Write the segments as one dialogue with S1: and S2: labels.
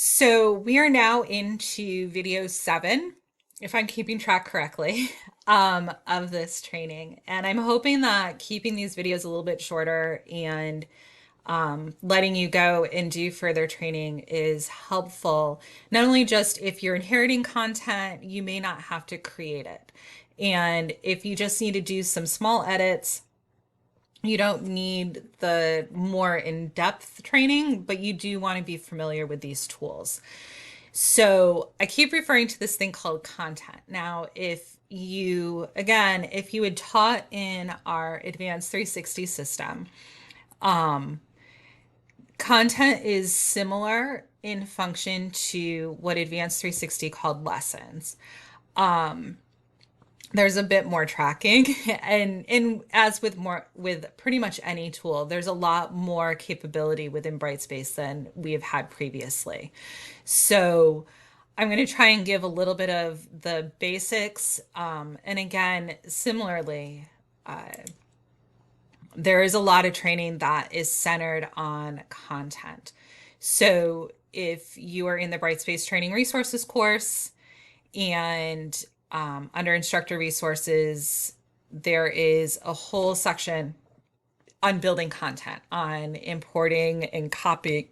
S1: So we are now into video 7, if I'm keeping track correctly, of this training. And I'm hoping that keeping these videos a little bit shorter and letting you go and do further training is helpful. Not only just if you're inheriting content, you may not have to create it. And if you just need to do some small edits, you don't need the more in-depth training, but you do want to be familiar with these tools. So I keep referring to this thing called content. Now, if you had taught in our Advanced 360 system, content is similar in function to what Advanced 360 called lessons. There's a bit more tracking and as with pretty much any tool, there's a lot more capability within Brightspace than we have had previously. So I'm going to try and give a little bit of the basics. And again, similarly, there is a lot of training that is centered on content. So if you are in the Brightspace Training Resources course and under instructor resources, there is a whole section on building content, on importing and copying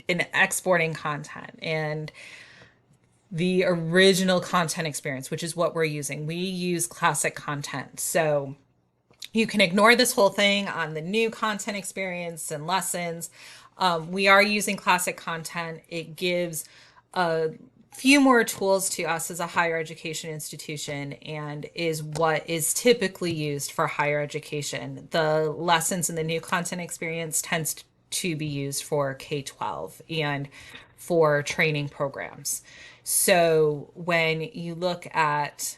S1: and exporting content, and the original content experience, which is what we're using. We use classic content. So you can ignore this whole thing on the new content experience and lessons. We are using classic content. It gives a few more tools to us as a higher education institution and is what is typically used for higher education. The lessons in the new content experience tends to be used for K-12 and for training programs. So when you look at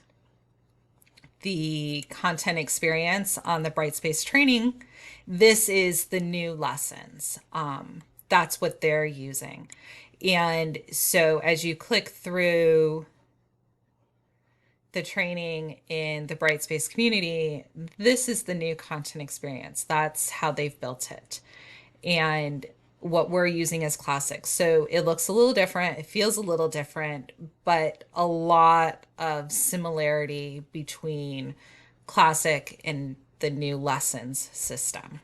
S1: the content experience on the Brightspace training, this is the new lessons. That's what they're using. And so as you click through the training in the Brightspace community, this is the new content experience. That's how they've built it. And what we're using as classic. So it looks a little different, it feels a little different, but a lot of similarity between classic and the new lessons system.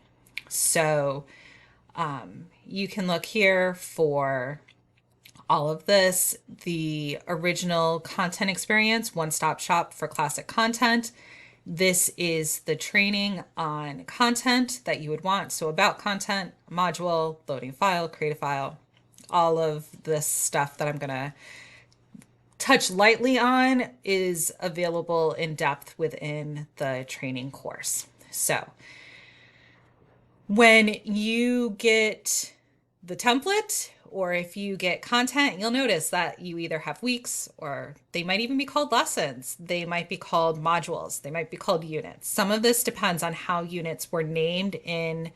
S1: So you can look here for all of this, the original content experience, one-stop shop for classic content. This is the training on content that you would want. So about content, module, loading file, create a file, all of this stuff that I'm going to touch lightly on is available in depth within the training course. So when you get the template, or if you get content, you'll notice that you either have weeks, or they might even be called lessons. They might be called modules. They might be called units. Some of this depends on how units were named in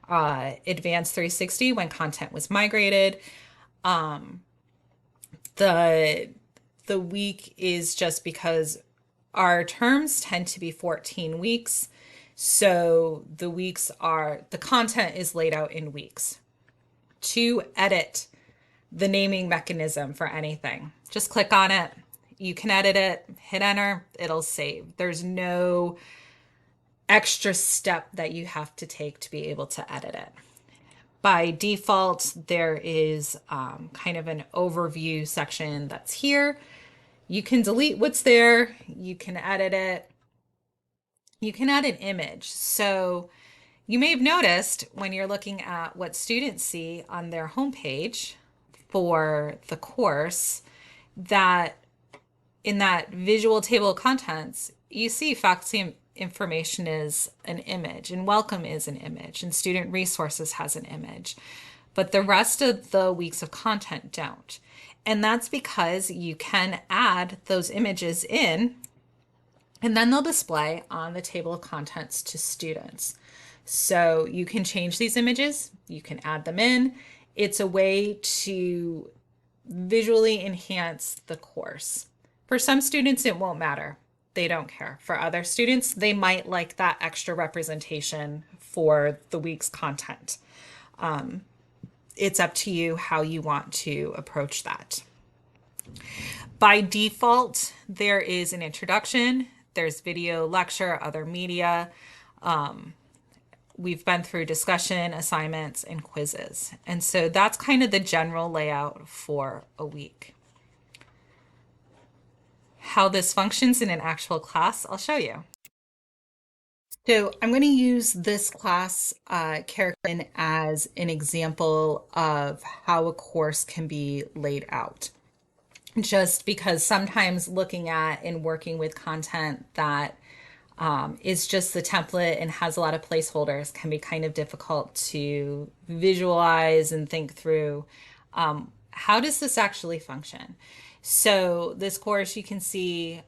S1: Advanced 360 when content was migrated. The week is just because our terms tend to be 14 weeks. So the content is laid out in weeks. To edit the naming mechanism for anything, just click on it. You can edit it, hit enter, it'll save. There's no extra step that you have to take to be able to edit it. By default, there is kind of an overview section that's here. You can delete what's there, you can edit it, you can add an image. So you may have noticed when you're looking at what students see on their homepage for the course that in that visual table of contents, you see faculty information is an image and welcome is an image and student resources has an image. But the rest of the weeks of content don't. And that's because you can add those images in and then they'll display on the table of contents to students. So you can change these images, you can add them in. It's a way to visually enhance the course. For some students, it won't matter. They don't care. For other students, they might like that extra representation for the week's content. it's up to you how you want to approach that. By default, there is an introduction, there's video, lecture, other media. We've been through discussion, assignments, and quizzes. And so that's kind of the general layout for a week. How this functions in an actual class, I'll show you. So I'm going to use this class character as an example of how a course can be laid out. Just because sometimes looking at and working with content that is just the template and has a lot of placeholders can be kind of difficult to visualize and think through. How does this actually function? So this course, you can see,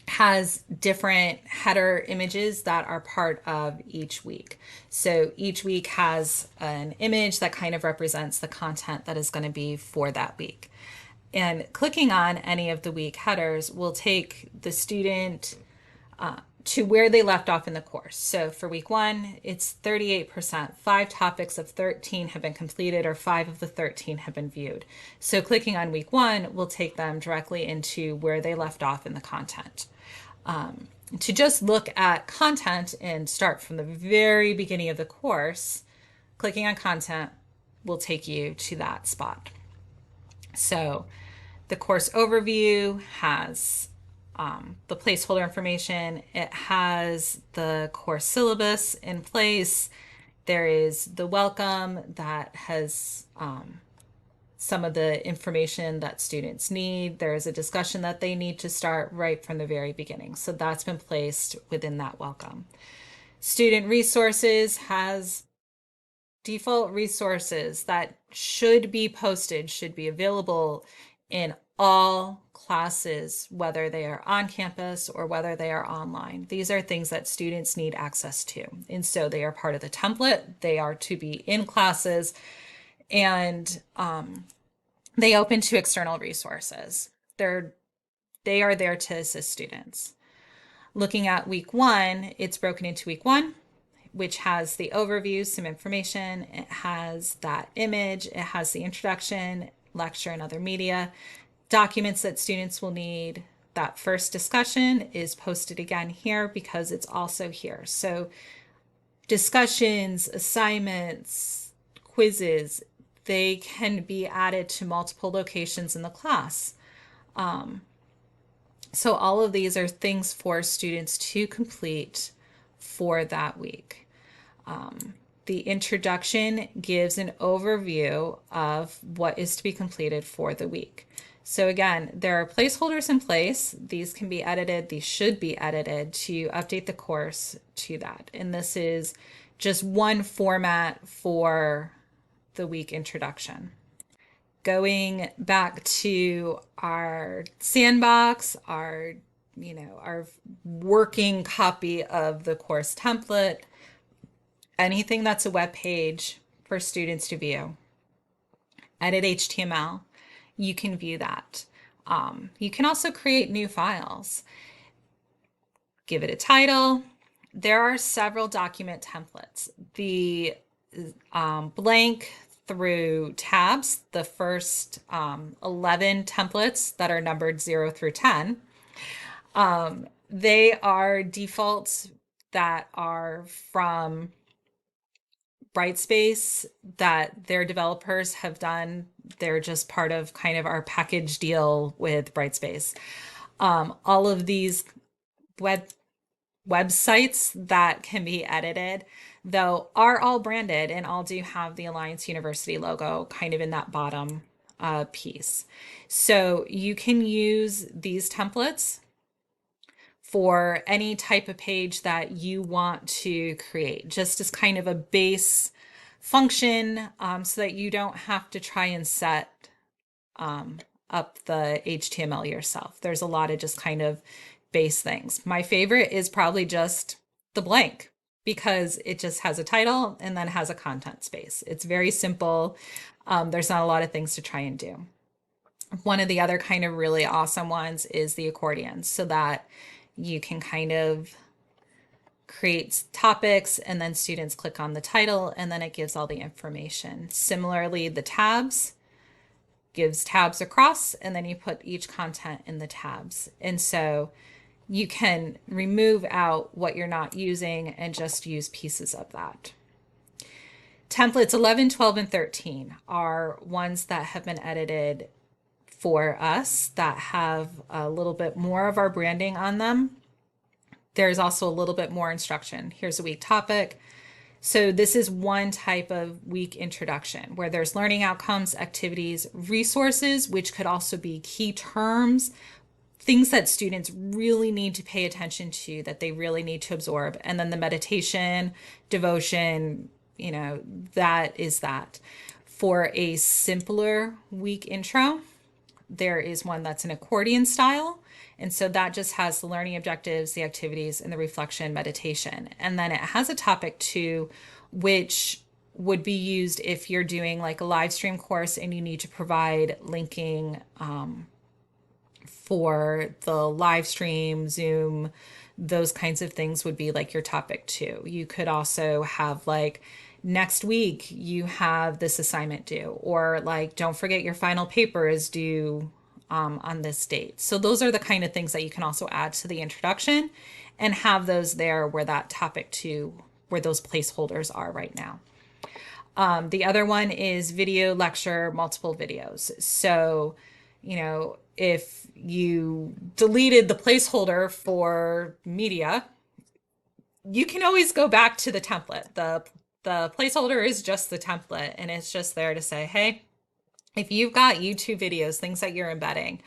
S1: has different header images that are part of each week. So each week has an image that kind of represents the content that is going to be for that week. And clicking on any of the week headers will take the student to where they left off in the course. So for week 1, it's 38%. 5 topics of 13 have been completed, or 5 of the 13 have been viewed. So clicking on week 1 will take them directly into where they left off in the content. To just look at content and start from the very beginning of the course, clicking on content will take you to that spot. So the course overview has the placeholder information. It has the course syllabus in place. There is the welcome that has some of the information that students need. There is a discussion that they need to start right from the very beginning. So that's been placed within that welcome. Student resources has default resources that should be posted, should be available in all classes, whether they are on campus or whether they are online. These are things that students need access to. And so they are part of the template. They are to be in classes, and they open to external resources. They are there to assist students. Looking at week 1, it's broken into week 1, which has the overview, some information. It has that image. It has the introduction, lecture, and other media. Documents that students will need. That first discussion is posted again here because it's also here. So discussions, assignments, quizzes, they can be added to multiple locations in the class. So all of these are things for students to complete for that week. The introduction gives an overview of what is to be completed for the week. So again, there are placeholders in place. These can be edited. These should be edited to update the course to that. And this is just one format for the week introduction. Going back to our sandbox, our working copy of the course template, anything that's a web page for students to view. Edit HTML, you can view that. You can also create new files. Give it a title. There are several document templates. The blank through tabs, the first 11 templates that are numbered 0 through 10, they are defaults that are from Brightspace that their developers have done. They're just part of kind of our package deal with Brightspace. All of these websites that can be edited, though, are all branded and all do have the Alliance University logo kind of in that bottom piece. So you can use these templates for any type of page that you want to create, just as kind of a base function, so that you don't have to try and set up the HTML yourself. There's a lot of just kind of base things. My favorite is probably just the blank, because it just has a title and then has a content space. It's very simple. There's not a lot of things to try and do. One of the other kind of really awesome ones is the accordion, so that you can kind of creates topics, and then students click on the title, and then it gives all the information. Similarly, the tabs gives tabs across, and then you put each content in the tabs. And so you can remove out what you're not using and just use pieces of that. Templates 11, 12, and 13 are ones that have been edited for us that have a little bit more of our branding on them. There's also a little bit more instruction. Here's a week topic. So this is one type of week introduction where there's learning outcomes, activities, resources, which could also be key terms, things that students really need to pay attention to, that they really need to absorb. And then the meditation, devotion, that is that. For a simpler week intro, there is one that's an accordion style. And so that just has the learning objectives, the activities, and the reflection meditation. And then it has a topic too, which would be used if you're doing like a live stream course and you need to provide linking for the live stream, Zoom, those kinds of things would be like your topic too. You could also have like, next week you have this assignment due, or like, don't forget your final paper is due on this date. So those are the kind of things that you can also add to the introduction and have those there where that topic two, where those placeholders are right now. The other one is video lecture, multiple videos. So, if you deleted the placeholder for media, you can always go back to the template. The placeholder is just the template, and it's just there to say, hey, if you've got YouTube videos, things that you're embedding,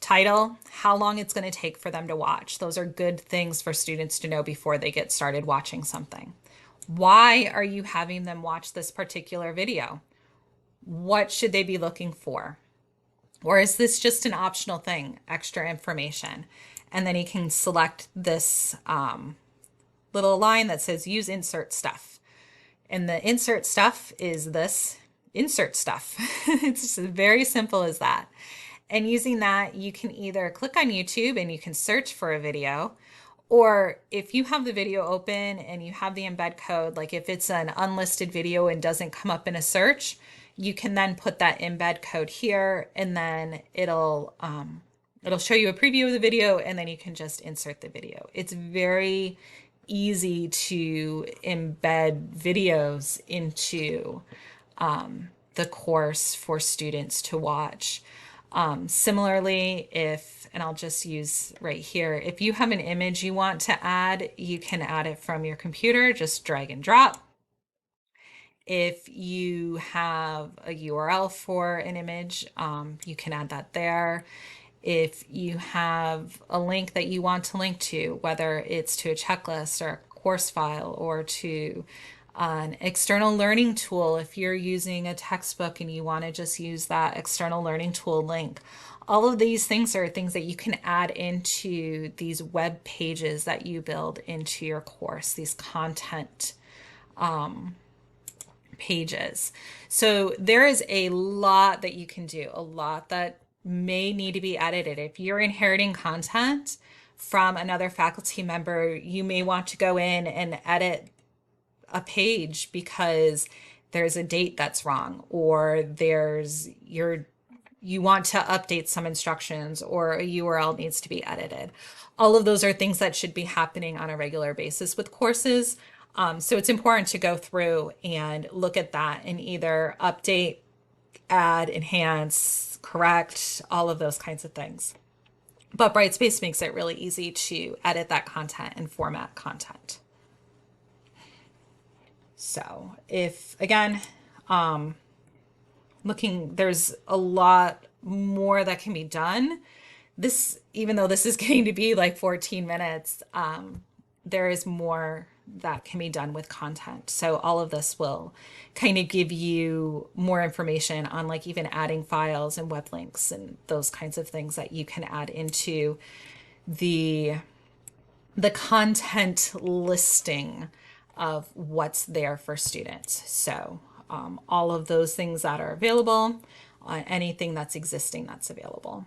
S1: title, how long it's going to take for them to watch. Those are good things for students to know before they get started watching something. Why are you having them watch this particular video? What should they be looking for? Or is this just an optional thing, extra information? And then you can select this little line that says use insert stuff. And the insert stuff is this insert stuff. It's just very simple as that. And using that, you can either click on YouTube and you can search for a video, or if you have the video open and you have the embed code, like if it's an unlisted video and doesn't come up in a search, you can then put that embed code here, and then it'll show you a preview of the video, and then you can just insert the video. It's very easy to embed videos into the course for students to watch. Similarly, and I'll just use right here, if you have an image you want to add, you can add it from your computer, just drag and drop. If you have a URL for an image, you can add that there. If you have a link that you want to link to, whether it's to a checklist or a course file or to an external learning tool, if you're using a textbook and you want to just use that external learning tool link, all of these things are things that you can add into these web pages that you build into your course, these content pages. So there is a lot that you can do, a lot that may need to be edited. If you're inheriting content from another faculty member, you may want to go in and edit a page because there's a date that's wrong, or you want to update some instructions, or a URL needs to be edited. All of those are things that should be happening on a regular basis with courses. So it's important to go through and look at that and either update, add, enhance, correct, all of those kinds of things. But Brightspace makes it really easy to edit that content and format content. So if, again, there's a lot more that can be done. Even though this is getting to be like 14 minutes, there is more that can be done with content. So all of this will kind of give you more information on like even adding files and web links and those kinds of things that you can add into the content listing of what's there for students. So all of those things that are available, anything that's existing that's available.